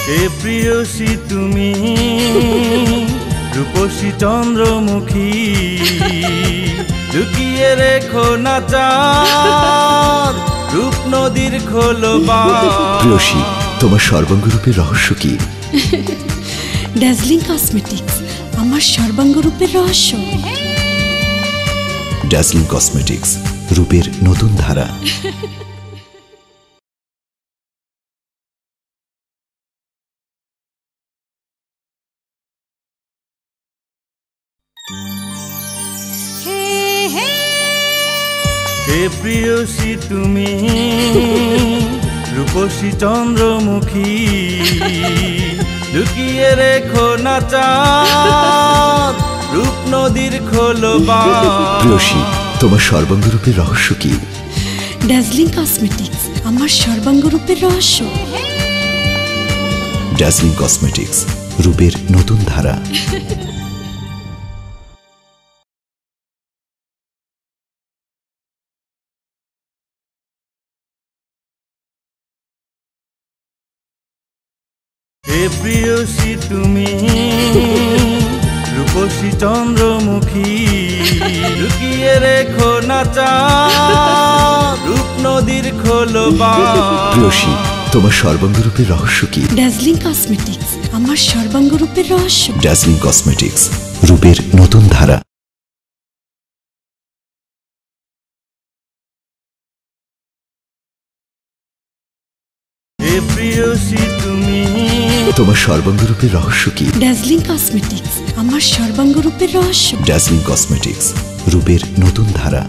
হে প্রিয়সী তুমি রূপসী চন্দ্রমুখী, লুকিয়ে রেখো না চাঁদ রূপ নদীর খোলো বাঁধ। প্রিয়সী, তোমার সর্বাঙ্গরূপের রহস্য কি? ড্যাজলিং কসমেটিক্স, আমার সর্বাঙ্গরূপের রহস্য। ড্যাজলিং কসমেটিক্স, রূপের নতুন ধারা। হে প্রিয়সী তুমি রূপসী চন্দ্রমুখী, লুকিয়ে রেখো না চাঁদ রূপ নদীর খোলো বাঁধ। প্রিয়সী, তোমার সর্বাঙ্গরূপের রহস্য কি? ড্যাজলিং কসমেটিক্স, আমার সর্বাঙ্গরূপের রহস্য। ড্যাজলিং কসমেটিক্স, রূপের নতুন ধারা। হে প্রিয়সী তুমি রূপসী চন্দ্রমুখী, লুকিয়ে রেখো না চাঁদ রূপ নদীর খোলো বাঁধ। প্রিয়সী, তোমার সর্বাঙ্গরূপের রহস্য কি? ড্যাজলিং কসমেটিক্স, আমার সর্বাঙ্গরূপের রহস্য। ড্যাজলিং কসমেটিক্স, রূপের নতুন ধারা। হে প্রিয়সী তুমি তোমার সর্বাঙ্গরূপের রহস্য কি? ড্যাজলিং কসমেটিক্স, আমার সর্বাঙ্গরূপের রহস্য। ড্যাজলিং কসমেটিক্স, রূপের নতুন ধারা।